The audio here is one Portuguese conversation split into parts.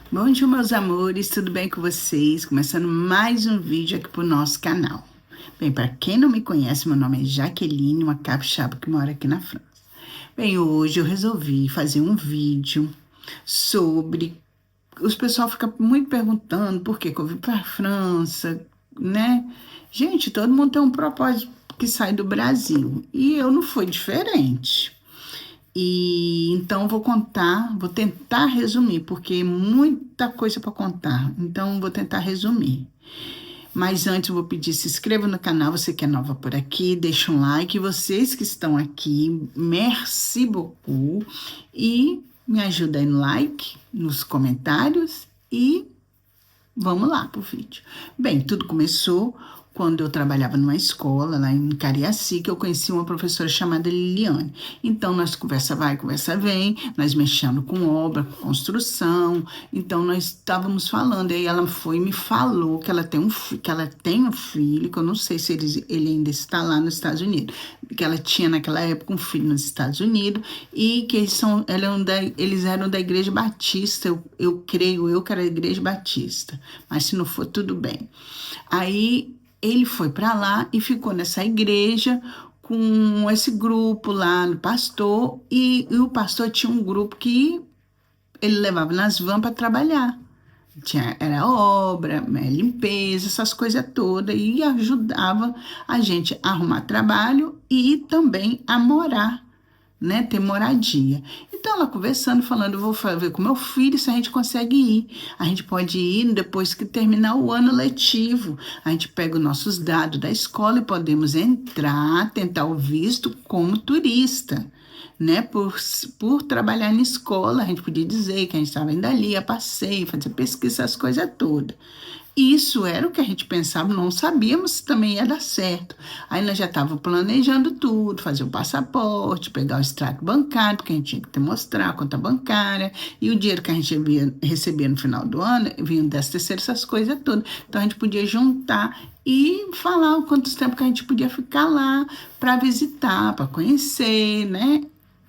Bom dia, meus amores, tudo bem com vocês? Começando mais um vídeo aqui pro nosso canal. Bem, para quem não me conhece, meu nome é Jaqueline, uma capixaba que mora aqui na França. Bem, hoje eu resolvi fazer um vídeo sobre... Os pessoal fica muito perguntando por que que eu vim para a França, né? Gente, todo mundo tem um propósito que sai do Brasil e eu não fui diferente. E então vou tentar resumir, porque é muita coisa para contar. Então vou tentar resumir. Mas antes eu vou pedir, se inscreva no canal, você que é nova por aqui, deixa um like. Vocês que estão aqui, merci beaucoup. E me ajuda aí no like, nos comentários e vamos lá pro vídeo. Bem, tudo começou quando eu trabalhava numa escola lá em Cariacica, eu conheci uma professora chamada Liliane. Então, nós conversa vai, conversa vem, nós mexendo com obra, com construção. Então, nós estávamos falando, aí ela foi e me falou que ela tem um filho, que eu não sei se ele ainda está lá nos Estados Unidos, que ela tinha naquela época um filho nos Estados Unidos e que eles eram da Igreja Batista, eu creio eu que era a Igreja Batista, mas se não for, tudo bem. Aí ele foi para lá e ficou nessa igreja com esse grupo lá no pastor, e o pastor tinha um grupo que ele levava nas vans para trabalhar. Era obra, né, limpeza, essas coisas todas, e ajudava a gente a arrumar trabalho e também a morar, né, ter moradia. Então ela conversando, falando, eu vou ver com meu filho se a gente consegue ir. A gente pode ir depois que terminar o ano letivo. A gente pega os nossos dados da escola e podemos entrar, tentar o visto como turista. Né, por trabalhar na escola, a gente podia dizer que a gente estava indo ali a passeio, fazer pesquisa, essas coisas todas. Isso era o que a gente pensava, não sabíamos se também ia dar certo. Aí nós já estávamos planejando tudo, fazer o passaporte, pegar o extrato bancário, porque a gente tinha que mostrar a conta bancária, e o dinheiro que a gente recebia no final do ano, vinha do 13º, essas coisas todas. Então a gente podia juntar e falar o quanto tempo que a gente podia ficar lá para visitar, para conhecer, né?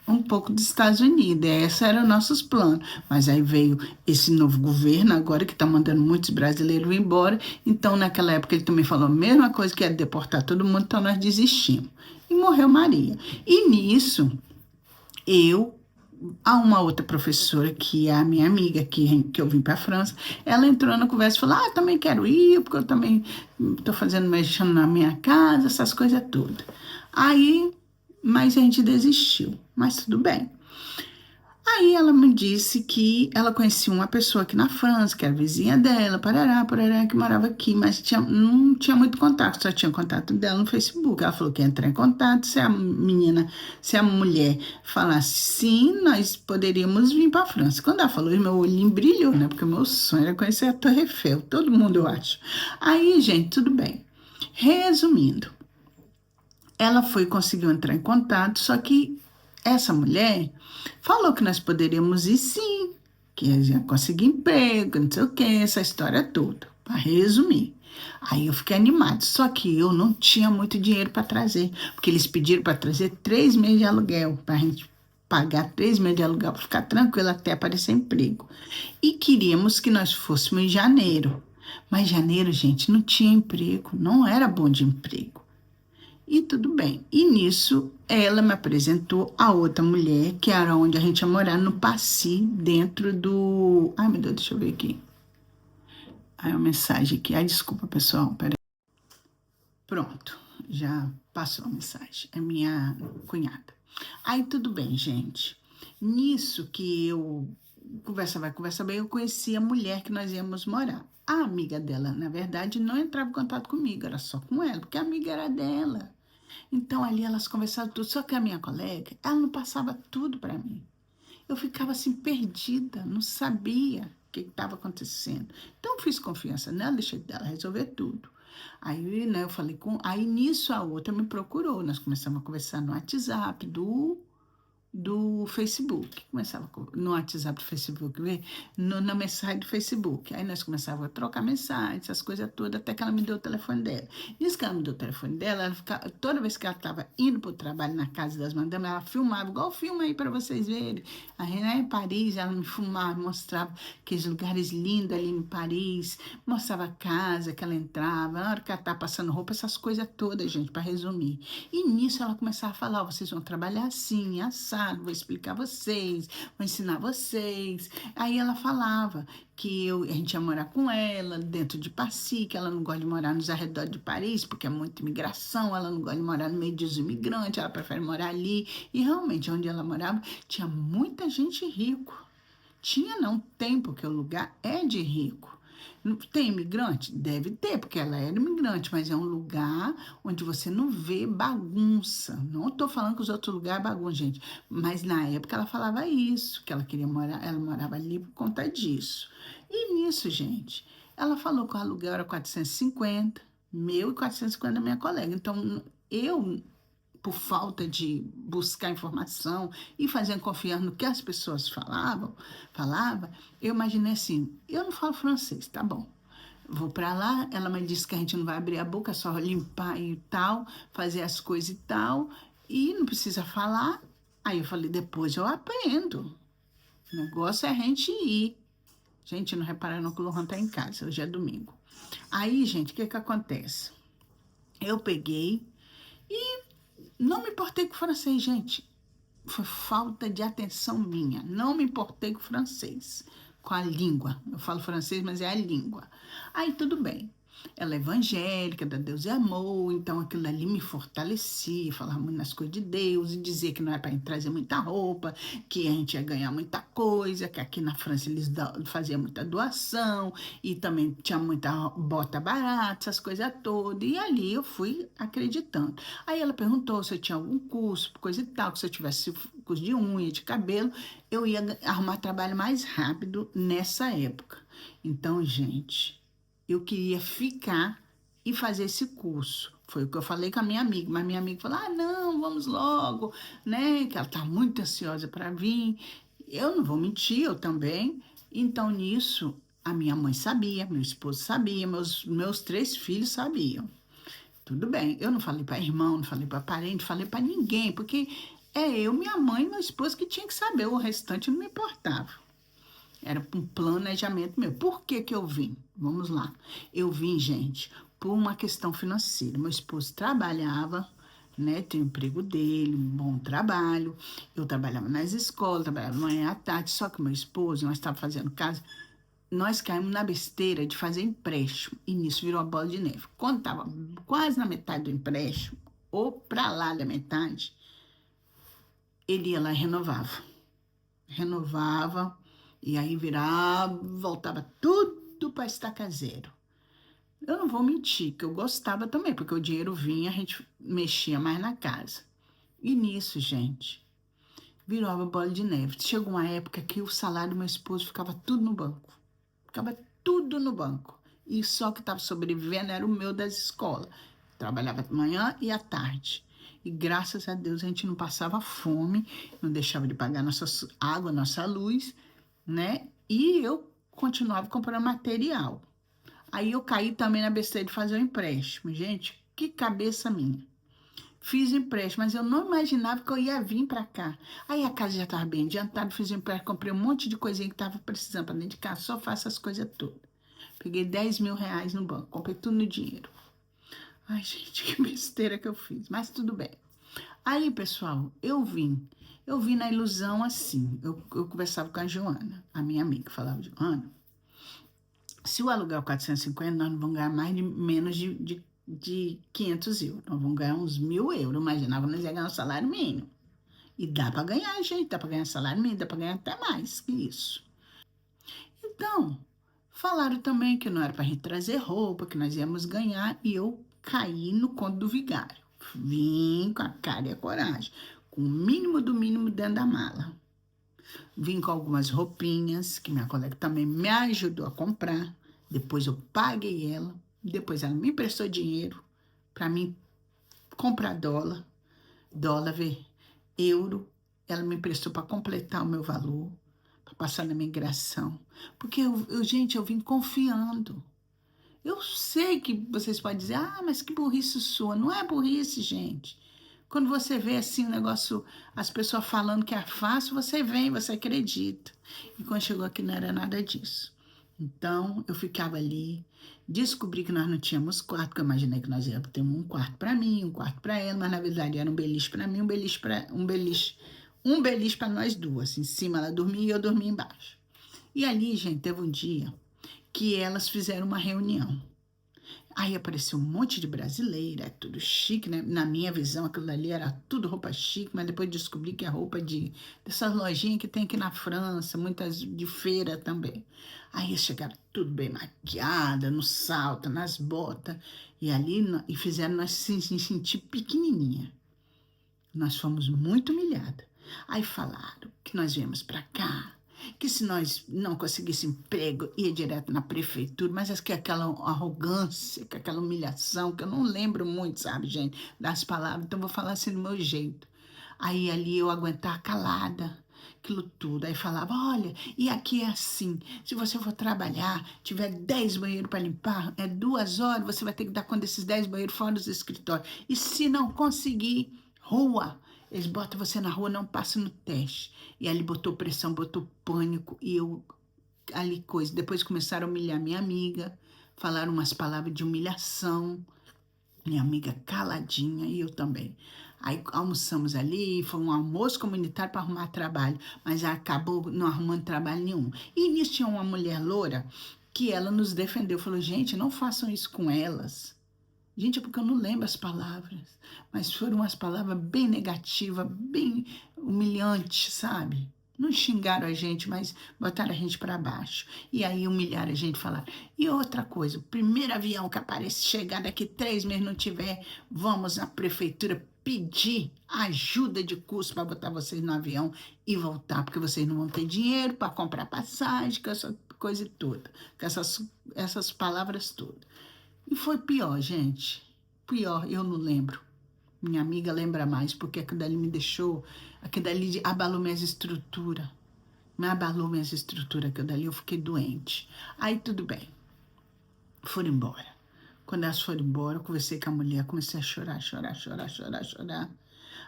Um pouco dos Estados Unidos. Esses eram nossos planos. Mas aí veio esse novo governo agora que está mandando muitos brasileiros embora. Então, naquela época, ele também falou a mesma coisa, que ia deportar todo mundo, então nós desistimos. E morreu Maria. E nisso, eu, há uma outra professora, que é a minha amiga, que eu vim para a França, ela entrou na conversa e falou, eu também quero ir, porque eu também estou fazendo, mexendo na minha casa, essas coisas todas. Aí, mas a gente desistiu, mas tudo bem. Aí ela me disse que ela conhecia uma pessoa aqui na França, que era vizinha dela, parará, parará, que morava aqui, mas não tinha muito contato, só tinha contato dela no Facebook. Ela falou que ia entrar em contato, se a mulher falasse sim, nós poderíamos vir para a França. Quando ela falou, meu olhinho brilhou, né? Porque o meu sonho era conhecer a Torre Eiffel, todo mundo eu acho. Aí, gente, tudo bem. Resumindo, ela foi conseguiu entrar em contato, só que essa mulher falou que nós poderíamos ir sim, que ia conseguir emprego, não sei o que, essa história toda, para resumir. Aí eu fiquei animado, só que eu não tinha muito dinheiro para trazer, porque eles pediram para trazer 3 meses de aluguel, para a gente pagar 3 meses de aluguel, para ficar tranquilo até aparecer emprego. E queríamos que nós fôssemos em janeiro, mas janeiro, gente, não tinha emprego, não era bom de emprego. E tudo bem. E nisso, ela me apresentou a outra mulher, que era onde a gente ia morar, no Passy, dentro do... Ai, meu Deus, deixa eu ver aqui. Ai, uma mensagem aqui. Ai, desculpa, pessoal. Peraí. Pronto, já passou a mensagem. É minha cunhada. Aí, tudo bem, gente. Nisso que eu... Conversa vai, conversa bem, eu conheci a mulher que nós íamos morar. A amiga dela, na verdade, não entrava em contato comigo, era só com ela, porque a amiga era dela. Então ali elas conversavam tudo, só que a minha colega, ela não passava tudo para mim. Eu ficava assim perdida, não sabia o que estava acontecendo. Então eu fiz confiança nela, deixei dela resolver tudo. Aí, né, eu falei com, aí nisso a outra me procurou, nós começamos a conversar no WhatsApp do Facebook. Começava no WhatsApp do Facebook, na mensagem do Facebook. Aí nós começávamos a trocar mensagens, essas coisas todas, até que ela me deu o telefone dela. Diz que ela me deu o telefone dela, ela ficava, toda vez que ela estava indo para o trabalho na casa das madames, ela filmava, igual filma aí para vocês verem. A René em Paris, ela me filmava, mostrava aqueles lugares lindos ali em Paris, mostrava a casa que ela entrava, na hora que ela estava passando roupa, essas coisas todas, gente, para resumir. E nisso ela começava a falar, ó, vocês vão trabalhar assim, assado, vou explicar vocês, vou ensinar vocês. Aí ela falava que a gente ia morar com ela, dentro de Passy, que ela não gosta de morar nos arredores de Paris, porque é muita imigração, ela não gosta de morar no meio dos imigrantes, ela prefere morar ali. E realmente, onde ela morava, tinha muita gente rico. Tinha não, tem, porque o lugar é de rico. Tem imigrante? Deve ter, porque ela era imigrante, mas é um lugar onde você não vê bagunça. Não estou falando que os outros lugares é bagunça, gente, mas na época ela falava isso, que ela queria morar, ela morava ali por conta disso. E nisso, gente, ela falou que o aluguel era 450, meu e 450 da minha colega. Então, eu por falta de buscar informação e fazendo confiar no que as pessoas falava, eu imaginei assim, eu não falo francês, tá bom. Vou para lá, ela me disse que a gente não vai abrir a boca, é só limpar e tal, fazer as coisas e tal, e não precisa falar. Aí eu falei, depois eu aprendo. O negócio é a gente ir. Gente, não repararam que o Lohan tá em casa, hoje é domingo. Aí, gente, o que que acontece? Eu peguei e não me importei com o francês, gente. Foi falta de atenção minha. Não me importei com o francês, com a língua. Eu falo francês, mas é a língua. Aí tudo bem. Ela é evangélica, da Deus e amor, então aquilo ali me fortalecia, falar muito nas coisas de Deus e dizer que não é para trazer muita roupa, que a gente ia ganhar muita coisa, que aqui na França eles faziam muita doação e também tinha muita bota barata, essas coisas todas. E ali eu fui acreditando. Aí ela perguntou se eu tinha algum curso, coisa e tal, que se eu tivesse curso de unha, de cabelo, eu ia arrumar trabalho mais rápido nessa época. Então, gente, eu queria ficar e fazer esse curso. Foi o que eu falei com a minha amiga, mas minha amiga falou: ah, não, vamos logo, né? Que ela tá muito ansiosa para vir. Eu não vou mentir, eu também. Então, nisso, a minha mãe sabia, meu esposo sabia, meus três filhos sabiam. Tudo bem, eu não falei para irmão, não falei para parente, não falei para ninguém, porque é eu, minha mãe e meu esposo que tinha que saber, o restante não me importava. Era um planejamento meu. Por que que eu vim? Vamos lá. Eu vim, gente, por uma questão financeira. Meu esposo trabalhava, né? Tinha o emprego dele, um bom trabalho. Eu trabalhava nas escolas, trabalhava manhã à tarde. Só que meu esposo, nós estávamos fazendo casa, nós caímos na besteira de fazer empréstimo. E nisso virou a bola de neve. Quando estava quase na metade do empréstimo, ou para lá da metade, ele ia lá e renovava. Renovava, e aí virava, voltava tudo para estaca zero. Eu não vou mentir, que eu gostava também, porque o dinheiro vinha, a gente mexia mais na casa. E nisso, gente, virou uma bola de neve. Chegou uma época que o salário do meu esposo ficava tudo no banco. Ficava tudo no banco. E só que estava sobrevivendo era o meu das escolas. Trabalhava de manhã e à tarde. E graças a Deus a gente não passava fome, não deixava de pagar nossa água, nossa luz, né? E eu continuava comprando material. Aí eu caí também na besteira de fazer um empréstimo. Gente, que cabeça minha. Fiz empréstimo, mas eu não imaginava que eu ia vir para cá. Aí a casa já estava bem adiantada, fiz empréstimo, comprei um monte de coisinha que estava precisando para dentro de casa, só faço as coisas todas. Peguei 10 mil reais no banco, comprei tudo no dinheiro. Ai, gente, que besteira que eu fiz, mas tudo bem. Aí, pessoal, eu vim na ilusão assim. Eu conversava com a Joana, a minha amiga, falava: Joana, se o aluguel é 450, nós não vamos ganhar mais de menos de 500 euros. Nós vamos ganhar uns 1.000 euros. Imaginava que nós ia ganhar um salário mínimo. E dá para ganhar, gente, dá para ganhar salário mínimo, dá para ganhar até mais que isso. Então, falaram também que não era para a gente trazer roupa, que nós íamos ganhar, e eu caí no conto do vigário. Vim com a cara e a coragem, com o mínimo do mínimo dentro da mala. Vim com algumas roupinhas, que minha colega também me ajudou a comprar. Depois eu paguei ela, depois ela me emprestou dinheiro para mim comprar dólar, euro ela me emprestou para completar o meu valor, para passar na minha imigração. Porque, gente, eu vim confiando. Eu sei que vocês podem dizer, ah, mas que burrice sua. Não é burrice, gente. Quando você vê assim o negócio, as pessoas falando que é fácil, você vem, você acredita. E quando chegou aqui não era nada disso. Então eu ficava ali, descobri que nós não tínhamos quarto, que eu imaginei que nós íamos ter um quarto para mim, um quarto para ela, mas na verdade era um beliche para mim, um beliche para nós duas. Em cima ela dormia e eu dormia embaixo. E ali, gente, teve um dia que elas fizeram uma reunião. Aí apareceu um monte de brasileira, tudo chique, né? Na minha visão, aquilo ali era tudo roupa chique, mas depois descobri que é roupa dessas lojinhas que tem aqui na França, muitas de feira também. Aí eles chegaram tudo bem maquiada, no salto, nas botas, e ali e fizeram nós se sentir pequenininha. Nós fomos muito humilhadas. Aí falaram que nós viemos para cá, que se nós não conseguíssemos emprego, ia direto na prefeitura, mas acho que aquela arrogância, que aquela humilhação, que eu não lembro muito, sabe, gente, das palavras, então vou falar assim do meu jeito. Aí ali eu aguentar calada, aquilo tudo. Aí falava, olha, e aqui é assim, se você for trabalhar, tiver 10 banheiros para limpar, é 2 horas, você vai ter que dar conta desses 10 banheiros fora dos escritórios. E se não conseguir, rua. Eles botam você na rua, não passa no teste. E ali botou pressão, botou pânico. E eu, ali coisa. Depois começaram a humilhar minha amiga. Falaram umas palavras de humilhação. Minha amiga caladinha e eu também. Aí almoçamos ali, foi um almoço comunitário para arrumar trabalho. Mas acabou não arrumando trabalho nenhum. E nisso tinha uma mulher loura que ela nos defendeu. Falou, gente, não façam isso com elas. Gente, é porque eu não lembro as palavras, mas foram umas palavras bem negativas, bem humilhantes, sabe? Não xingaram a gente, mas botaram a gente para baixo. E aí humilharam a gente, falaram. E outra coisa, o primeiro avião que aparece, chegar daqui 3 meses não tiver, vamos na prefeitura pedir ajuda de custo para botar vocês no avião e voltar, porque vocês não vão ter dinheiro para comprar passagem, com essa coisa toda, com essas palavras todas. E foi pior, gente. Pior, eu não lembro. Minha amiga lembra mais, porque aquilo dali me deixou, aquilo dali abalou minhas estruturas. Me abalou minhas estruturas, aquilo dali eu fiquei doente. Aí tudo bem, foram embora. Quando elas foram embora, eu conversei com a mulher, comecei a chorar, chorar, chorar, chorar, chorar.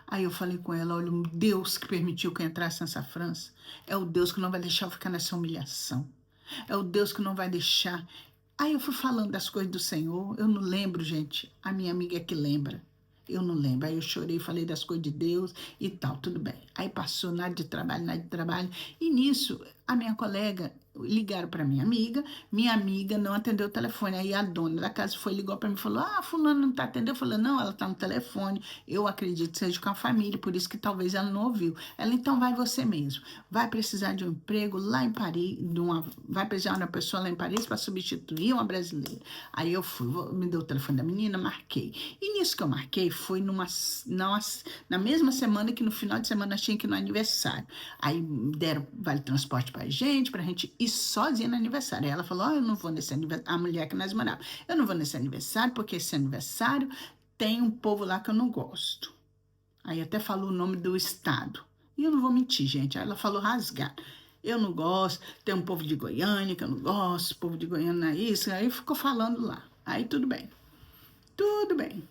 Aí eu falei com ela, olha, o Deus que permitiu que eu entrasse nessa França, é o Deus que não vai deixar eu ficar nessa humilhação. É o Deus que não vai deixar. Aí eu fui falando das coisas do Senhor, eu não lembro, gente. A minha amiga é que lembra. Eu não lembro. Aí eu chorei, falei das coisas de Deus e tal, tudo bem. Aí passou nada de trabalho, nada de trabalho. E nisso, a minha colega ligaram para minha amiga não atendeu o telefone. Aí a dona da casa foi, ligou para mim e falou: ah, fulano não está atendendo. Eu falei: não, ela está no telefone. Eu acredito que seja com a família, por isso que talvez ela não ouviu. Ela, então vai você mesmo. Vai precisar de um emprego lá em Paris, vai precisar de uma pessoa lá em Paris para substituir uma brasileira. Aí eu fui, me deu o telefone da menina, marquei. E nisso que eu marquei foi na mesma semana que no final de semana tinha que ir no aniversário. Aí deram vale transporte pra gente ir sozinha no aniversário. Aí ela falou: eu não vou nesse aniversário. A mulher que nós morávamos: eu não vou nesse aniversário, porque esse aniversário tem um povo lá que eu não gosto. Aí até falou o nome do estado. E eu não vou mentir, gente. Aí ela falou rasgado: eu não gosto, tem um povo de Goiânia que eu não gosto, o povo de Goiânia é isso. Aí ficou falando lá. Aí tudo bem. Tudo bem.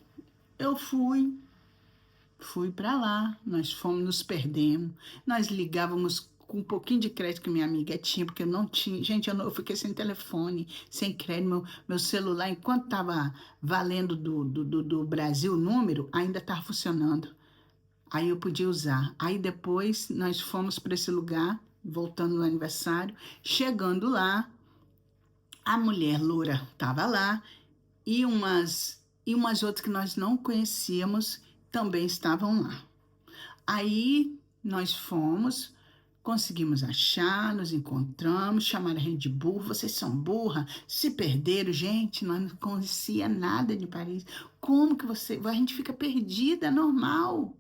Eu fui para lá, nós fomos, nos perdemos, nós ligávamos com um pouquinho de crédito que minha amiga tinha, porque eu não tinha, gente, eu fiquei sem telefone, sem crédito, meu celular, enquanto estava valendo do Brasil o número, ainda estava funcionando, aí eu podia usar. Aí depois nós fomos para esse lugar, voltando no aniversário, chegando lá, a mulher loura estava lá, e umas outras que nós não conhecíamos também estavam lá. Aí nós fomos, conseguimos achar, nos encontramos, chamaram a gente de burro. Vocês são burra, se perderam. Gente, nós não conhecia nada de Paris. Como que a gente fica perdida, é normal.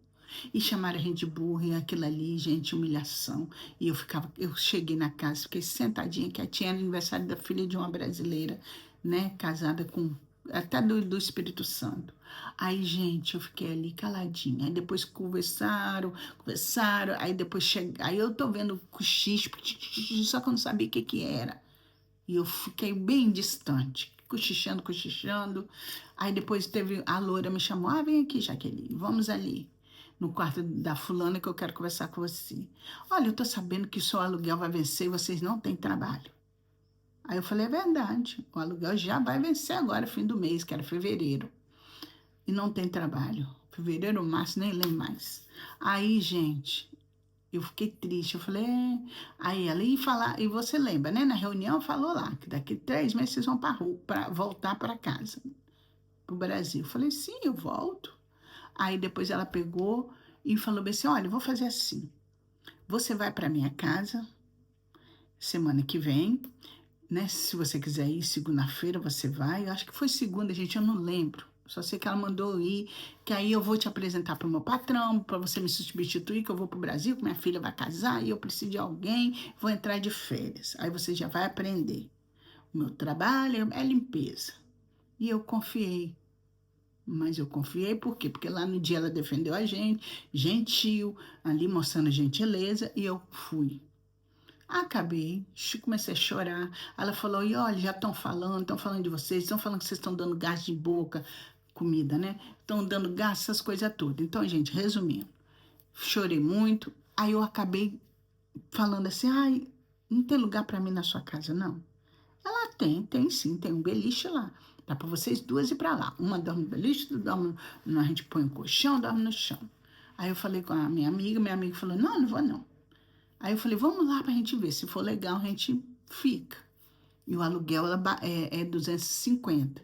E chamaram a gente de burro e aquilo ali, gente, humilhação. E eu cheguei na casa, fiquei sentadinha, quietinha, no aniversário da filha de uma brasileira, né, casada com até do Espírito Santo. Aí, gente, eu fiquei ali caladinha. Aí depois conversaram. Aí depois aí eu tô vendo cochicho, só que eu não sabia o que que era. E eu fiquei bem distante, cochichando. Aí depois teve, a loura me chamou, vem aqui, Jaqueline, vamos ali, no quarto da fulana que eu quero conversar com você. Olha, eu tô sabendo que o seu aluguel vai vencer e vocês não têm trabalho. Aí eu falei, é verdade, o aluguel já vai vencer agora, fim do mês, que era fevereiro. E não tem trabalho. Fevereiro, março, nem lembro mais. Aí, gente, eu fiquei triste. Eu falei, é. Aí ela ia falar, e você lembra, né? Na reunião falou lá que daqui 3 meses vocês vão para voltar para casa, para o Brasil. Eu falei, sim, eu volto. Aí depois ela pegou e falou bem assim: olha, eu vou fazer assim. Você vai para minha casa semana que vem, né? Se você quiser ir segunda-feira, você vai. Eu acho que foi segunda, gente, eu não lembro. Só sei que ela mandou ir, que aí eu vou te apresentar para o meu patrão, para você me substituir, que eu vou para o Brasil, que minha filha vai casar e eu preciso de alguém, vou entrar de férias. Aí você já vai aprender. O meu trabalho é limpeza. E eu confiei. Mas eu confiei por quê? Porque lá no dia ela defendeu a gente, gentil, ali mostrando gentileza, e eu fui. Acabei, comecei a chorar. Ela falou: e olha, já estão falando de vocês, estão falando que vocês estão dando gás de boca, comida, né? Estão dando gás, essas coisas todas. Então, gente, resumindo, chorei muito. Aí eu acabei falando assim: ai, não tem lugar para mim na sua casa, não. Ela tem sim, tem um beliche lá. Dá para vocês duas ir para lá. Uma dorme no beliche, outra dorme a gente põe um colchão, dorme no chão. Aí eu falei com a minha amiga falou: não, não vou não. Aí eu falei, vamos lá pra gente ver. Se for legal, a gente fica. E o aluguel é 250.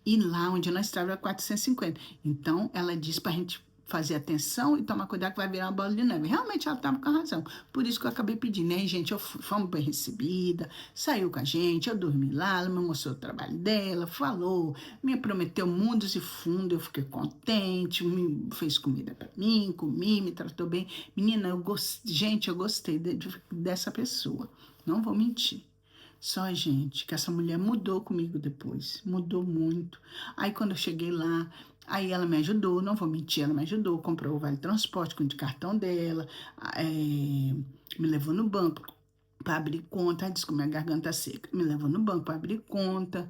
E lá onde nós estávamos era 450. Então, ela disse pra gente fazer atenção e tomar cuidado que vai virar uma bola de neve. Realmente, ela estava com razão. Por isso que eu acabei pedindo, né, gente? Fomos bem recebida, saiu com a gente, eu dormi lá, ela me mostrou o trabalho dela, falou, me prometeu mundos e fundos, eu fiquei contente, me fez comida para mim, comi, me tratou bem. Menina, gente, eu gostei dessa pessoa. Não vou mentir. Só, gente, que essa mulher mudou comigo depois, mudou muito. Aí, quando eu cheguei lá, aí ela me ajudou, não vou mentir, ela me ajudou, comprou o vale transporte com o cartão dela, me levou no banco para abrir conta, disse que minha garganta seca, me levou no banco para abrir conta,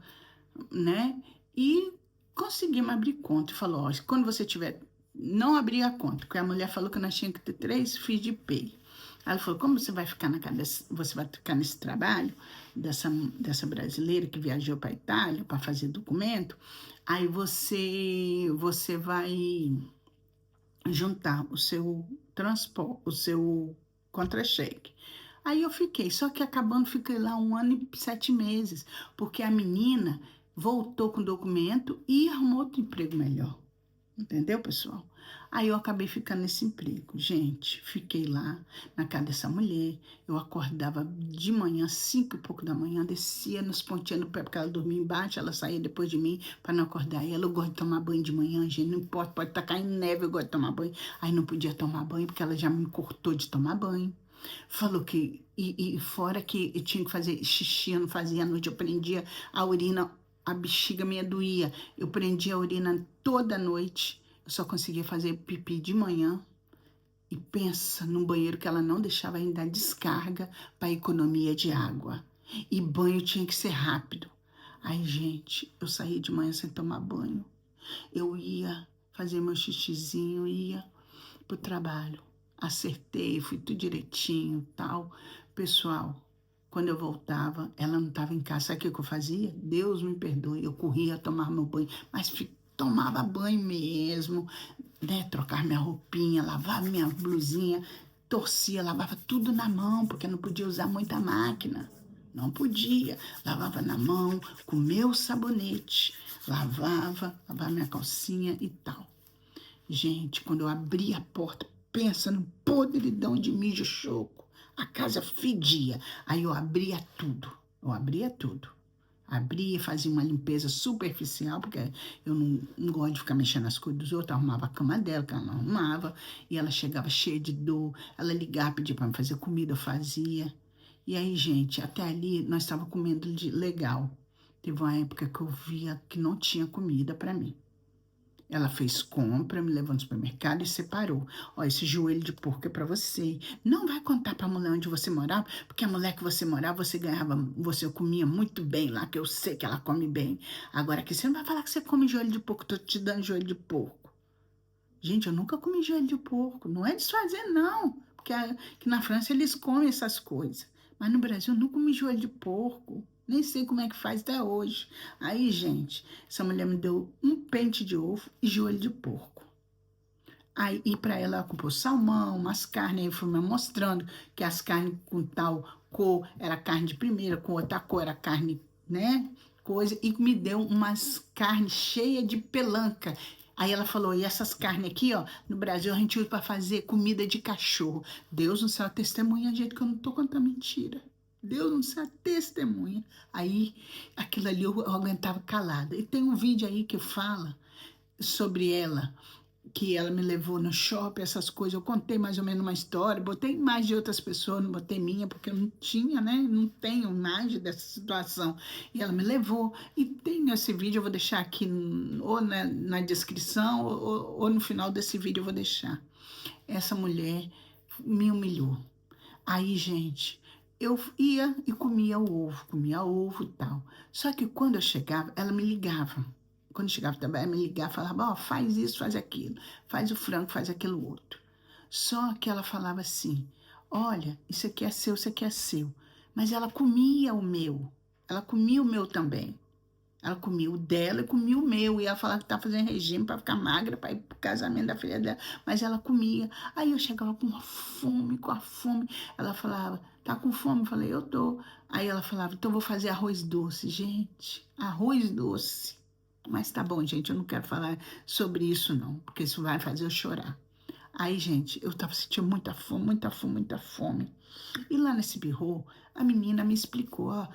né? E conseguimos abrir conta. E falou, ó, quando você tiver, não abrir a conta, porque a mulher falou que nós tínhamos que ter 3 FIIs de pay. Ela falou, como você vai ficar você vai ficar nesse trabalho dessa brasileira que viajou para a Itália para fazer documento, aí você vai juntar o seu transporte, o seu contra-cheque. Aí eu fiquei, só que acabando fiquei lá 1 ano e 7 meses, porque a menina voltou com o documento e arrumou outro emprego melhor. Entendeu, pessoal? Aí eu acabei ficando nesse emprego. Gente, fiquei lá na casa dessa mulher. Eu acordava de manhã, 5 e pouco da manhã, descia nos pontinhos do pé, porque ela dormia embaixo, ela saía depois de mim para não acordar ela. Eu gosto de tomar banho de manhã, gente, não importa, pode estar caindo neve, eu gosto de tomar banho. Aí não podia tomar banho, porque ela já me cortou de tomar banho. Falou que, e fora que eu tinha que fazer xixi, eu não fazia à noite, eu prendia a urina, a bexiga minha doía. Eu prendia a urina toda noite. Eu só conseguia fazer pipi de manhã. E pensa num banheiro que ela não deixava ainda descarga para economia de água. E banho tinha que ser rápido. Aí, gente, eu saía de manhã sem tomar banho. Eu ia fazer meu xixizinho, ia pro trabalho. Acertei, fui tudo direitinho, tal. Pessoal, quando eu voltava, ela não estava em casa. Sabe o que eu fazia? Deus me perdoe. Eu corria tomar meu banho, mas tomava banho mesmo, né? Trocar minha roupinha, lavar minha blusinha, torcia, lavava tudo na mão, porque não podia usar muita máquina. Não podia. Lavava na mão, com meu sabonete. Lavava minha calcinha e tal. Gente, quando eu abri a porta, pensa no podridão de mijo choco. A casa fedia. Aí eu abria tudo. Abria, fazia uma limpeza superficial, porque eu não gosto de ficar mexendo nas coisas dos outros. Eu arrumava a cama dela, que ela não arrumava. E ela chegava cheia de dor. Ela ligava, pedia para me fazer comida, eu fazia. E aí, gente, até ali nós estávamos comendo legal. Teve uma época que eu via que não tinha comida para mim. Ela fez compra, me levou no supermercado e separou. Ó, esse joelho de porco é para você. Não vai contar para a mulher onde você morava, porque a mulher que você morava, você ganhava, você comia muito bem lá, que eu sei que ela come bem. Agora aqui você não vai falar que você come joelho de porco, tô te dando joelho de porco. Gente, eu nunca comi joelho de porco. Não é desfazer, não. Porque aqui na França eles comem essas coisas. Mas no Brasil eu nunca comi joelho de porco. Nem sei como é que faz até hoje. Aí, gente, essa mulher me deu um pente de ovo e joelho de porco. Aí, e para ela, ela comprou salmão, umas carnes, aí foi me mostrando que as carnes com tal cor era carne de primeira, com outra cor era carne, né? Coisa, e me deu umas carnes cheias de pelanca. Aí ela falou: e essas carnes aqui, ó, no Brasil a gente usa para fazer comida de cachorro. Deus no céu testemunha, gente, que eu não tô contando mentira. Deus no céu testemunha. Aí, aquilo ali eu aguentava calada. E tem um vídeo aí que fala sobre ela, que ela me levou no shopping, essas coisas. Eu contei mais ou menos uma história, botei imagem de outras pessoas, não botei minha, porque eu não tinha, né? Não tenho imagem dessa situação. E ela me levou. E tem nesse vídeo, eu vou deixar aqui, ou na descrição, ou no final desse vídeo eu vou deixar. Essa mulher me humilhou. Aí, gente, eu ia e comia ovo e tal. Só que quando eu chegava, ela me ligava. Quando eu chegava também, ela me ligava, falava: ó, faz isso, faz aquilo, faz o frango, faz aquilo outro. Só que ela falava assim: olha, isso aqui é seu, isso aqui é seu. Mas ela comia o meu, ela comia o meu também. Ela comia o dela e comia o meu. E ela falava que estava fazendo regime para ficar magra, para ir pro casamento da filha dela. Mas ela comia. Aí eu chegava com uma fome, com a fome. Ela falava: tá com fome? Eu falei: eu tô. Aí ela falava: então eu vou fazer arroz doce. Gente, arroz doce. Mas tá bom, gente, eu não quero falar sobre isso, não, porque isso vai fazer eu chorar. Aí, gente, eu tava sentindo muita fome, muita fome, muita fome. E lá nesse birro, a menina me explicou: ó,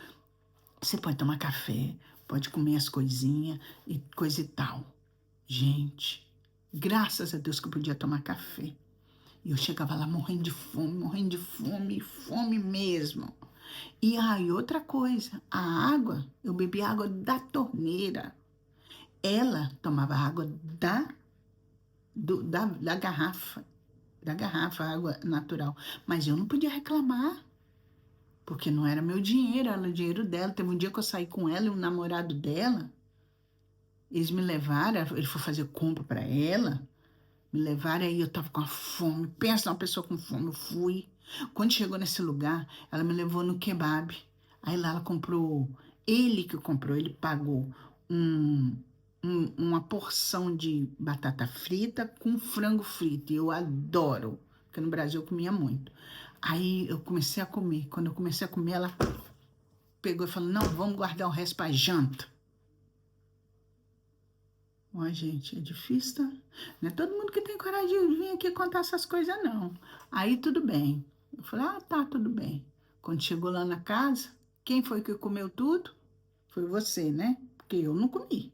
você pode tomar café, pode comer as coisinhas e coisa e tal. Gente, graças a Deus que eu podia tomar café. E eu chegava lá morrendo de fome, fome mesmo. E aí, outra coisa, a água, eu bebia água da torneira. Ela tomava água da garrafa, água natural. Mas eu não podia reclamar. Porque não era meu dinheiro, era o dinheiro dela. Teve um dia que eu saí com ela e o namorado dela. Eles me levaram, ele foi fazer compra para ela. Me levaram aí, eu tava com a fome. Pensa numa pessoa com fome, eu fui. Quando chegou nesse lugar, ela me levou no kebab. Aí lá ela comprou, ele que comprou, ele pagou uma porção de batata frita com frango frito. E eu adoro, porque no Brasil eu comia muito. Aí eu comecei a comer. Quando eu comecei a comer, ela pegou e falou: não, vamos guardar o resto para janta. Ó, gente, é difícil, tá? Não é todo mundo que tem coragem de vir aqui contar essas coisas, não. Aí tudo bem. Eu falei: ah, tá, tudo bem. Quando chegou lá na casa, quem foi que comeu tudo? Foi você, né? Porque eu não comi.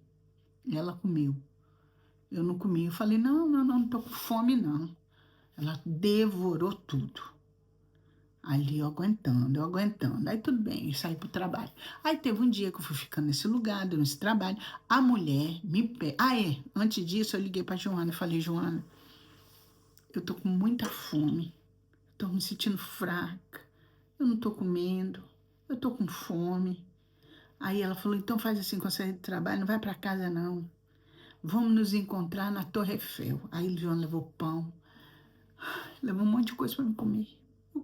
Ela comeu. Eu não comi. Eu falei: não, não, não, não tô com fome, não. Ela devorou tudo. Ali eu aguentando, eu aguentando. Aí tudo bem, eu saí pro trabalho. Aí teve um dia que eu fui ficando nesse lugar, nesse trabalho. A mulher me pede. Ah, é. Antes disso, eu liguei pra Joana e falei: Joana, eu tô com muita fome. Tô me sentindo fraca. Eu não tô comendo. Eu tô com fome. Aí ela falou: então faz assim, quando você sair do trabalho, não vai pra casa, não. Vamos nos encontrar na Torre Eiffel. Aí Joana levou pão, levou um monte de coisa pra me comer. Eu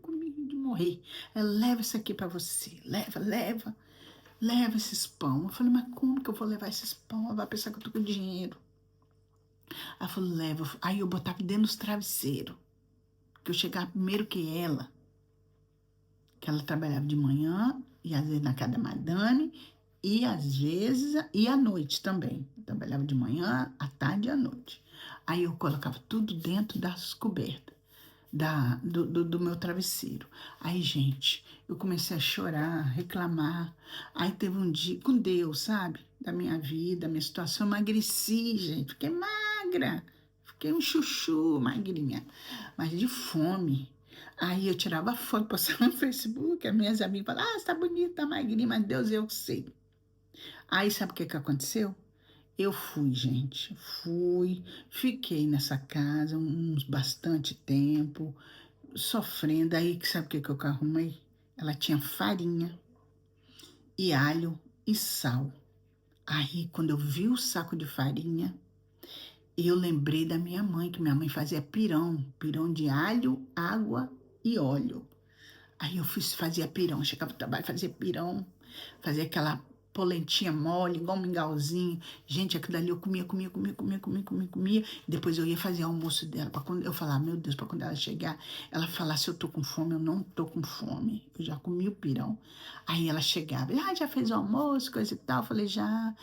comi de morrer. Ela: leva isso aqui pra você. Leva esses pão. Eu falei: mas como que eu vou levar esses pão? Ela vai pensar que eu tô com dinheiro. Ela falou: leva. Aí eu botava dentro dos travesseiros. Que eu chegava primeiro que ela trabalhava de manhã, e às vezes na casa da madame, e às vezes, e à noite também. Eu trabalhava de manhã, à tarde e à noite. Aí eu colocava tudo dentro das cobertas. Do meu travesseiro. Aí, gente, eu comecei a chorar, reclamar. Aí teve um dia, com Deus, sabe? Da minha vida, minha situação, eu emagreci, gente. Fiquei magra. Fiquei um chuchu, magrinha. Mas de fome. Aí eu tirava foto, postava no Facebook, as minhas amigas falavam, você tá bonita, tá magrinha, mas Deus, eu sei. Aí sabe o que que aconteceu? Eu fui, gente, fui, fiquei nessa casa uns bastante tempo, sofrendo. Aí sabe o que que eu arrumei? Ela tinha farinha e alho e sal. Aí quando eu vi o saco de farinha, eu lembrei da minha mãe, que minha mãe fazia pirão, pirão de alho, água e óleo. Aí eu fazia pirão, chegava do trabalho, fazia pirão, fazia aquela polentinha mole, igual um mingauzinho. Gente, aquilo ali eu comia. Depois eu ia fazer almoço dela, para quando eu falar, meu Deus, para quando ela chegar, ela falar se eu tô com fome, eu não tô com fome. Eu já comi o pirão. Aí ela chegava, já fez o almoço, coisa e tal. Eu falei, já,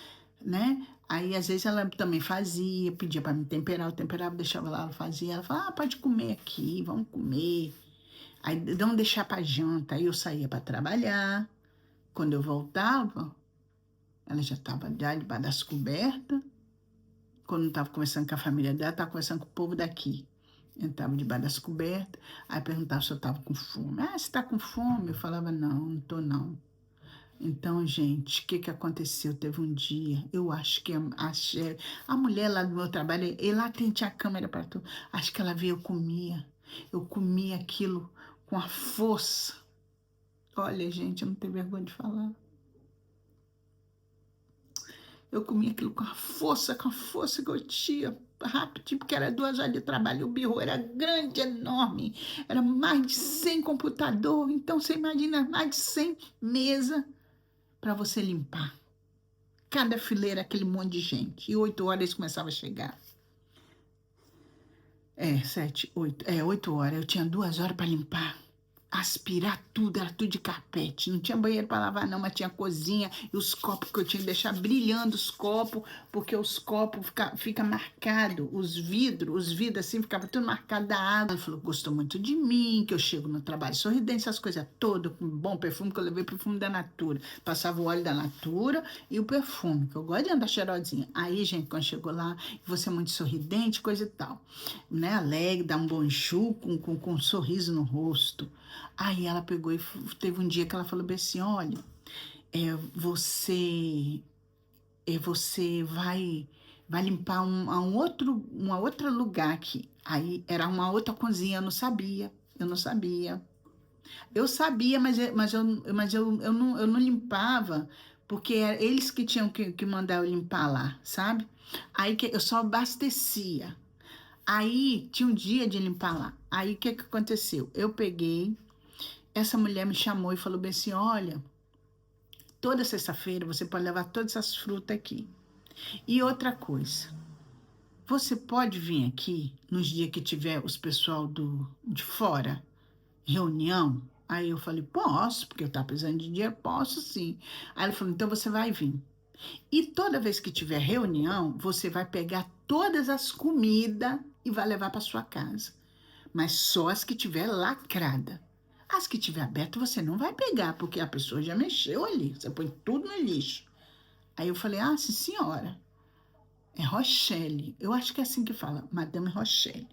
né? Aí às vezes ela também fazia, pedia para me temperar, eu temperava, deixava lá, ela fazia. Ela falava, pode comer aqui, vamos comer. Aí não deixar para janta. Aí eu saía para trabalhar. Quando eu voltava, ela já estava já debaixo das cobertas. Quando eu estava conversando com a família dela, estava conversando com o povo daqui. Eu estava debaixo das cobertas. Aí perguntava se eu estava com fome. Você está com fome? Eu falava, não, não estou não. Então, gente, o que que aconteceu? Teve um dia, eu acho que a mulher lá do meu trabalho, e lá tinha a câmera para tudo. Acho que ela veio, eu comia aquilo com a força. Olha, gente, eu não tenho vergonha de falar. Eu comia aquilo com a força que eu tinha, rapidinho, porque era 2 horas de trabalho. O birro era grande, enorme. Era mais de 100 computadores. Então, você imagina, mais de 100 mesas para você limpar. Cada fileira, aquele monte de gente. E 8 horas eles começavam a chegar. 7, 8. 8 horas. Eu tinha 2 horas para limpar. Aspirar tudo, era tudo de carpete. Não tinha banheiro para lavar, não, mas tinha cozinha e os copos que eu tinha que deixar brilhando os copos, porque os copos fica marcado, os vidros assim, ficava tudo marcado da água. Ela falou que gostou muito de mim, que eu chego no trabalho sorridente, essas coisas todas, com bom perfume, que eu levei perfume da Natura. Passava o óleo da Natura e o perfume, que eu gosto de andar cheirosinha. Aí, gente, quando chegou lá, você é muito sorridente, coisa e tal, né? Alegre, dá um bonjour com um sorriso no rosto. Aí ela pegou e teve um dia que ela falou bem assim, olha, você vai limpar uma outra lugar aqui. Aí era uma outra cozinha, eu não sabia. Eu sabia, mas eu não limpava, porque era eles que tinham que mandar eu limpar lá, sabe? Aí que eu só abastecia. Aí tinha um dia de limpar lá. Aí o que que aconteceu? Eu peguei, essa mulher me chamou e falou bem assim, olha, toda sexta-feira você pode levar todas essas frutas aqui. E outra coisa, você pode vir aqui nos dias que tiver os pessoal de fora, reunião? Aí eu falei, posso, porque eu estava precisando de dinheiro, posso sim. Aí ela falou, então você vai vir. E toda vez que tiver reunião, você vai pegar todas as comidas e vai levar para sua casa. Mas só as que tiver lacrada. As que tiver aberto você não vai pegar, porque a pessoa já mexeu ali. Você põe tudo no lixo. Aí eu falei, sim, senhora. É Rochelle. Eu acho que é assim que fala, Madame Rochelle.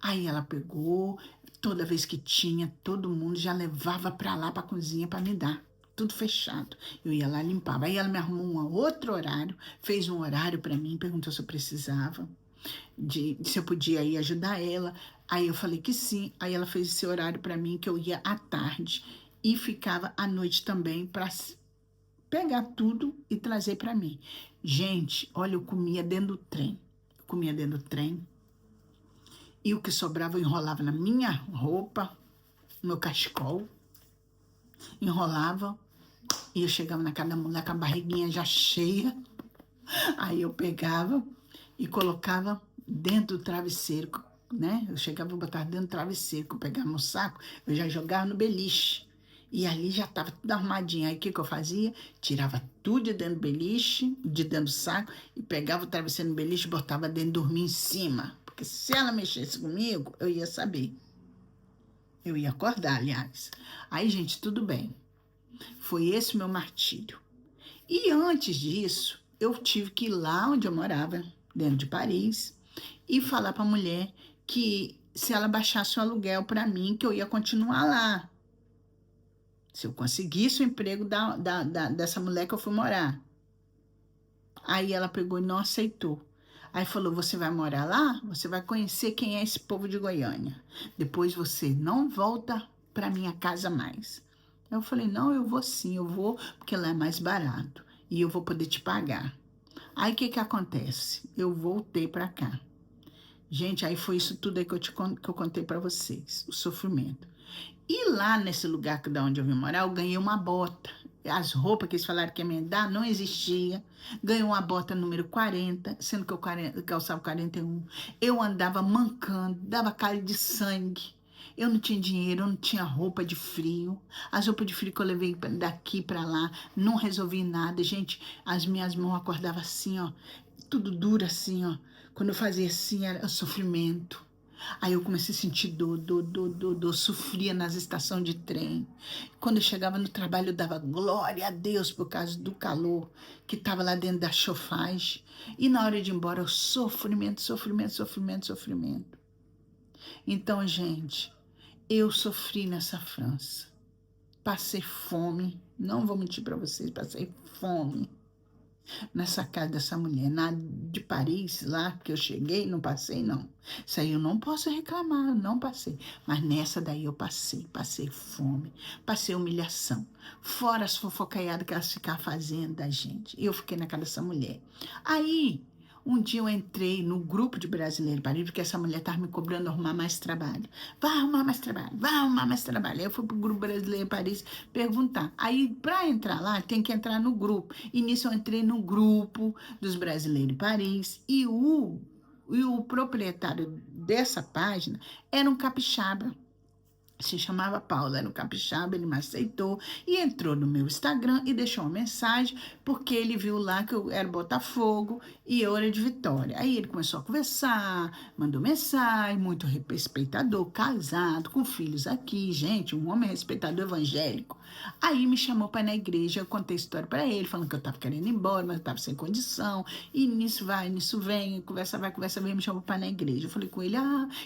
Aí ela pegou, toda vez que tinha, todo mundo já levava para lá, para a cozinha, para me dar. Tudo fechado. Eu ia lá e limpava. Aí ela me arrumou um outro horário, fez um horário para mim, perguntou se eu precisava, se eu podia ir ajudar ela. Aí eu falei que sim. Aí ela fez esse horário para mim, que eu ia à tarde e ficava à noite também para pegar tudo e trazer para mim. Gente, olha, eu comia dentro do trem. Eu comia dentro do trem. E o que sobrava eu enrolava na minha roupa, no meu cachecol. Enrolava. E eu chegava na casa da mulher com a barriguinha já cheia. Aí eu pegava e colocava dentro do travesseiro, né? Eu chegava e botava dentro do travesseiro, que eu pegava no saco, eu já jogava no beliche. E ali já estava tudo arrumadinho. Aí o que que eu fazia? Tirava tudo de dentro do beliche, de dentro do saco, e pegava o travesseiro no beliche e botava dentro e dormia em cima. Porque se ela mexesse comigo, eu ia saber. Eu ia acordar, aliás. Aí, gente, tudo bem. Foi esse o meu martírio. E antes disso, eu tive que ir lá onde eu morava, dentro de Paris, e falar para a mulher que se ela baixasse o aluguel para mim, que eu ia continuar lá. Se eu conseguisse o emprego dessa mulher que eu fui morar. Aí ela pegou e não aceitou. Aí falou: você vai morar lá? Você vai conhecer quem é esse povo de Goiânia. Depois você não volta para minha casa mais. Eu falei: não, eu vou sim, eu vou, porque lá é mais barato e eu vou poder te pagar. Aí o que que acontece? Eu voltei para cá. Gente, aí foi isso tudo aí que eu contei para vocês, o sofrimento. E lá nesse lugar da onde eu vim morar, eu ganhei uma bota. As roupas que eles falaram que ia me dar não existia. Ganhei uma bota número 40, sendo que eu calçava 41. Eu andava mancando, dava cara de sangue. Eu não tinha dinheiro, eu não tinha roupa de frio. As roupas de frio que eu levei daqui para lá, não resolvi nada. Gente, as minhas mãos acordavam assim, ó, tudo duro assim, ó. Quando eu fazia assim, era sofrimento. Aí eu comecei a sentir dor, sofria nas estações de trem. Quando eu chegava no trabalho, eu dava glória a Deus por causa do calor que estava lá dentro da chofagem. E na hora de ir embora, o sofrimento, sofrimento, sofrimento, sofrimento. Então, gente, eu sofri nessa França. Passei fome, não vou mentir para vocês, passei fome nessa casa dessa mulher. Na de Paris, lá que eu cheguei, não passei, não. Isso aí eu não posso reclamar, eu não passei. Mas nessa daí eu passei fome, passei humilhação. Fora as fofocaiadas que elas ficavam fazendo da gente. Eu fiquei na casa dessa mulher. Aí, um dia eu entrei no grupo de brasileiro Paris, porque essa mulher estava me cobrando arrumar mais trabalho. Vai arrumar mais trabalho, vai arrumar mais trabalho. Aí eu fui pro grupo brasileiro Paris perguntar. Aí, para entrar lá, tem que entrar no grupo. E nisso eu entrei no grupo dos brasileiros em Paris e o proprietário dessa página era um capixaba. Se chamava Paulo, era um capixaba, ele me aceitou e entrou no meu Instagram e deixou uma mensagem, porque ele viu lá que eu era Botafogo e eu era de Vitória. Aí ele começou a conversar, mandou mensagem, muito respeitador, casado, com filhos aqui, gente, um homem respeitador evangélico. Aí me chamou para ir na igreja, eu contei a história para ele, falando que eu estava querendo ir embora, mas eu estava sem condição, e nisso vai, nisso vem, conversa vai, conversa vem, me chamou para ir na igreja. Eu falei com ele: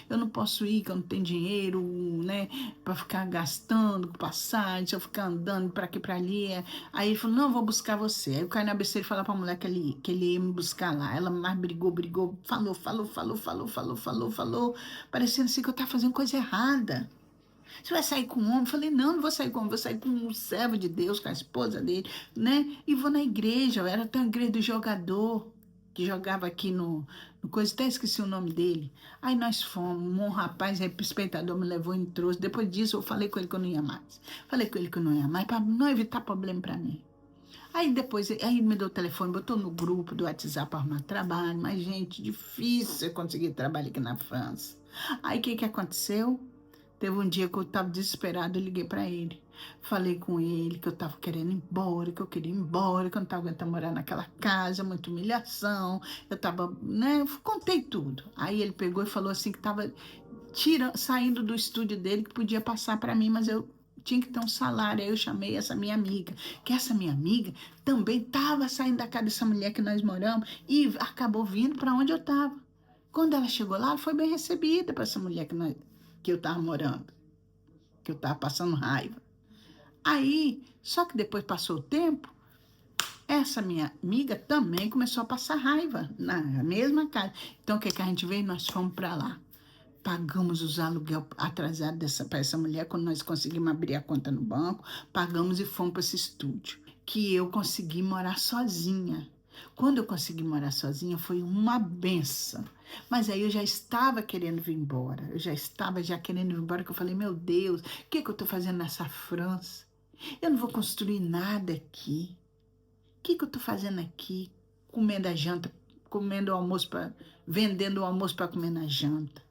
eu não posso ir, que eu não tenho dinheiro, né? Para ficar gastando com passagem, se eu ficar andando para aqui para ali. Aí ele falou: não, eu vou buscar você. Aí eu caí na besteira e falei para a mulher que ele ia me buscar lá. Ela mais brigou, falou, parecendo assim que eu estava fazendo coisa errada. Você vai sair com um homem? Eu falei: não, não vou sair com um homem, vou sair com um servo de Deus, com a esposa dele, né? E vou na igreja, era até a igreja do jogador, que jogava aqui no coisa, até esqueci o nome dele. Aí nós fomos, um rapaz respeitador me levou e trouxe. Depois disso eu falei com ele que eu não ia mais. Falei com ele que eu não ia mais, para não evitar problema para mim. Aí depois, aí ele me deu o telefone, botou no grupo do WhatsApp para arrumar trabalho, mas gente, difícil eu conseguir trabalho aqui na França. Aí o que que aconteceu? Teve um dia que eu estava desesperada, eu liguei para ele. Falei com ele que eu estava querendo ir embora, que eu queria ir embora, que eu não estava aguentando morar naquela casa, muita humilhação. Eu estava, né? Eu contei tudo. Aí ele pegou e falou assim que estava saindo do estúdio dele, que podia passar para mim, mas eu tinha que ter um salário. Aí eu chamei essa minha amiga, que essa minha amiga também estava saindo da casa dessa mulher que nós moramos e acabou vindo para onde eu estava. Quando ela chegou lá, ela foi bem recebida para essa mulher que eu estava morando, que eu estava passando raiva. Aí, só que depois passou o tempo, essa minha amiga também começou a passar raiva na mesma casa. Então, o que que a gente veio? Nós fomos para lá. Pagamos os aluguel atrasados para essa mulher, quando nós conseguimos abrir a conta no banco, pagamos e fomos para esse estúdio, que eu consegui morar sozinha. Quando eu consegui morar sozinha, foi uma benção. Mas aí eu já estava querendo vir embora. Eu já estava querendo vir embora, que eu falei: meu Deus, o que que eu estou fazendo nessa França? Eu não vou construir nada aqui. O que que eu estou fazendo aqui? Comendo a janta, comendo o almoço vendendo o almoço para comer na janta.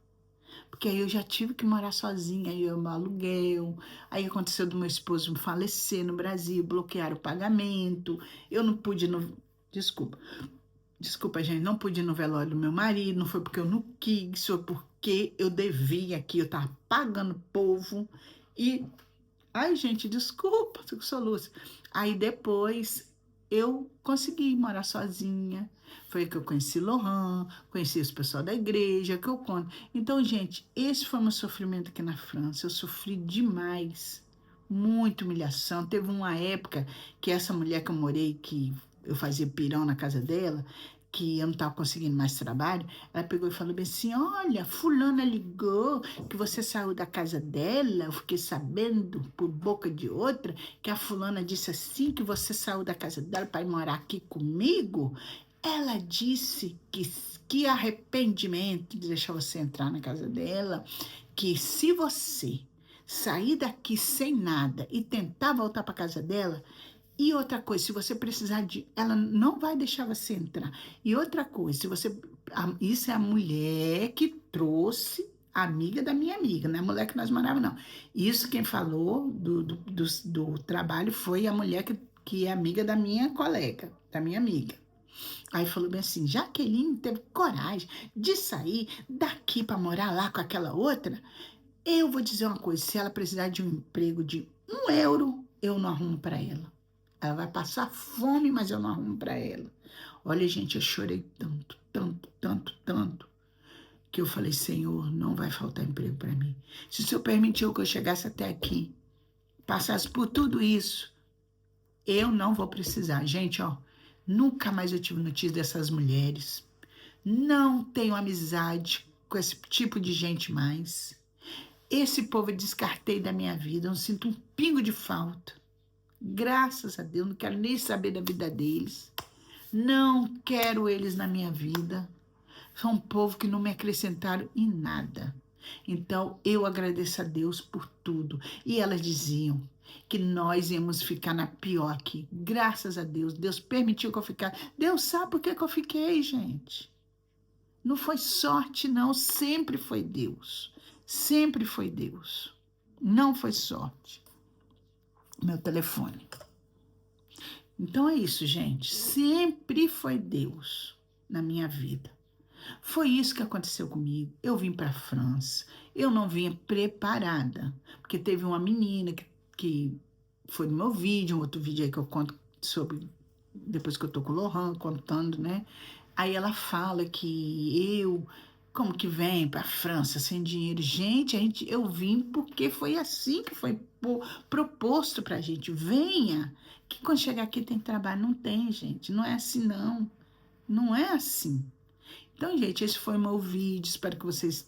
Porque aí eu já tive que morar sozinha, aí eu meu aluguel, aí aconteceu do meu esposo falecer no Brasil, bloquearam o pagamento, eu não pude ir no... Desculpa, gente, não pude ir no velório do meu marido, não foi porque eu não quis, foi porque eu devia aqui, eu tava pagando povo e... Ai, gente, desculpa, soluço. Aí depois eu consegui morar sozinha. Foi aí que eu conheci Lohan, conheci os pessoal da igreja, que eu conto. Então, gente, esse foi o meu sofrimento aqui na França. Eu sofri demais, muita humilhação. Teve uma época que essa mulher que eu morei, que eu fazia pirão na casa dela, que eu não estava conseguindo mais trabalho, ela pegou e falou bem assim: olha, fulana ligou que você saiu da casa dela. Eu fiquei sabendo por boca de outra que a fulana disse assim que você saiu da casa dela para ir morar aqui comigo. Ela disse que arrependimento de deixar você entrar na casa dela, que se você sair daqui sem nada e tentar voltar para casa dela, e outra coisa, se você precisar de, ela não vai deixar você entrar. E outra coisa, se você, isso é a mulher que trouxe a amiga da minha amiga, não é a mulher que nós morávamos, não. Isso quem falou do trabalho foi a mulher que é amiga da minha colega, da minha amiga. Aí falou bem assim: Jaqueline teve coragem de sair daqui para morar lá com aquela outra. Eu vou dizer uma coisa: se ela precisar de um emprego de 1 euro, eu não arrumo para ela. Ela vai passar fome, mas eu não arrumo para ela. Olha, gente, eu chorei tanto, tanto, tanto, tanto, que eu falei: Senhor, não vai faltar emprego para mim. Se o Senhor permitiu que eu chegasse até aqui, passasse por tudo isso, eu não vou precisar. Gente, ó, nunca mais eu tive notícia dessas mulheres. Não tenho amizade com esse tipo de gente mais. Esse povo eu descartei da minha vida. Eu não sinto um pingo de falta. Graças a Deus, não quero nem saber da vida deles. Não quero eles na minha vida. São um povo que não me acrescentaram em nada. Então, eu agradeço a Deus por tudo. E elas diziam que nós íamos ficar na pior aqui. Graças a Deus. Deus permitiu que eu ficasse. Deus sabe por que eu fiquei, gente. Não foi sorte, não. Sempre foi Deus. Sempre foi Deus. Não foi sorte. Meu telefone. Então é isso, gente. Sempre foi Deus na minha vida. Foi isso que aconteceu comigo. Eu vim para a França. Eu não vinha preparada. Porque teve uma menina que foi no meu vídeo, um outro vídeo aí que eu conto sobre, depois que eu tô com o Lohan contando, né? Aí ela fala que eu, como que vem para a França sem dinheiro? Gente, eu vim porque foi assim que foi proposto pra gente. Venha, que quando chegar aqui tem trabalho. Não tem, gente. Não é assim, não. Não é assim. Então, gente, esse foi o meu vídeo. Espero que vocês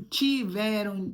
tiveram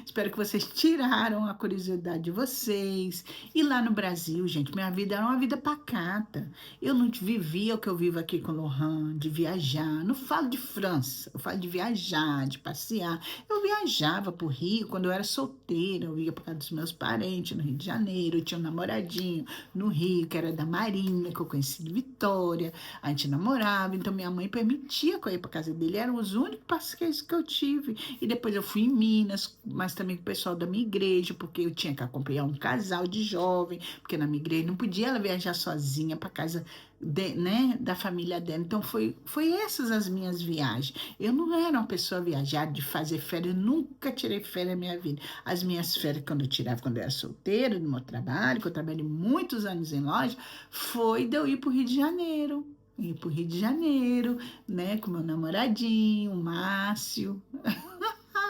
espero que vocês tiraram a curiosidade de vocês. E lá no Brasil, gente, minha vida era uma vida pacata. Eu não vivia o que eu vivo aqui com o Lohan, de viajar. Não falo de França, eu falo de viajar, de passear. Eu viajava pro Rio quando eu era solteira. Eu ia para casa dos meus parentes no Rio de Janeiro. Eu tinha um namoradinho no Rio, que era da Marinha, que eu conheci de Vitória. A gente namorava, então minha mãe permitia que eu ia para casa dele. Eram os únicos passeios que eu tive. E depois eu fui em Minas, mas também com o pessoal da minha igreja, porque eu tinha que acompanhar um casal de jovem, porque na minha igreja não podia ela viajar sozinha para casa né, da família dela. Então foi essas as minhas viagens. Eu não era uma pessoa viajada de fazer férias, nunca tirei férias na minha vida. As minhas férias, quando eu tirava, quando eu era solteira, no meu trabalho, que eu trabalhei muitos anos em loja, foi de eu ir para o Rio de Janeiro. Ir para o Rio de Janeiro, né, com meu namoradinho, o Márcio.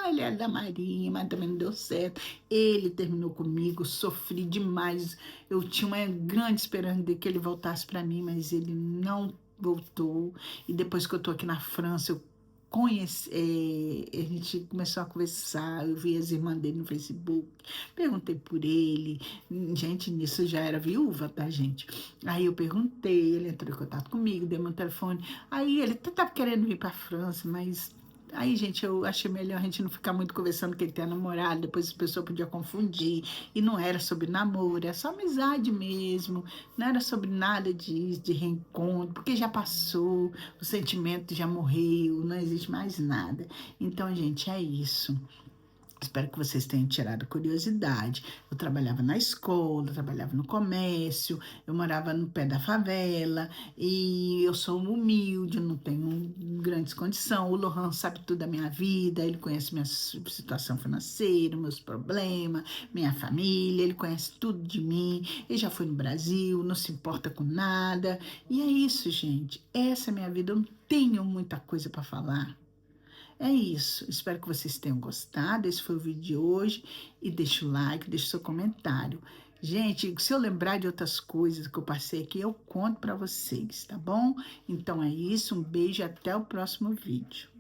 Ele era da Marinha, mas também não deu certo. Ele terminou comigo, sofri demais. Eu tinha uma grande esperança de que ele voltasse para mim, mas ele não voltou. E depois que eu tô aqui na França, eu conheci, a gente começou a conversar. Eu vi as irmãs dele no Facebook, perguntei por ele. Gente, nisso eu já era viúva, tá, gente? Aí eu perguntei, ele entrou em contato comigo, deu meu telefone. Aí ele até tava querendo vir para a França, mas aí, gente, eu achei melhor a gente não ficar muito conversando que ele tem namorado, depois as pessoas podiam confundir. E não era sobre namoro, era só amizade mesmo. Não era sobre nada de reencontro, porque já passou, o sentimento já morreu, não existe mais nada. Então, gente, é isso. Espero que vocês tenham tirado curiosidade. Eu trabalhava na escola, trabalhava no comércio, eu morava no pé da favela e eu sou humilde, não tenho grandes condições. O Lohan sabe tudo da minha vida, ele conhece minha situação financeira, meus problemas, minha família, ele conhece tudo de mim. Ele já foi no Brasil, não se importa com nada. E é isso, gente. Essa é a minha vida. Eu não tenho muita coisa para falar. É isso. Espero que vocês tenham gostado. Esse foi o vídeo de hoje. E deixa o like, deixa o seu comentário. Gente, se eu lembrar de outras coisas que eu passei aqui, eu conto para vocês, tá bom? Então é isso. Um beijo e até o próximo vídeo.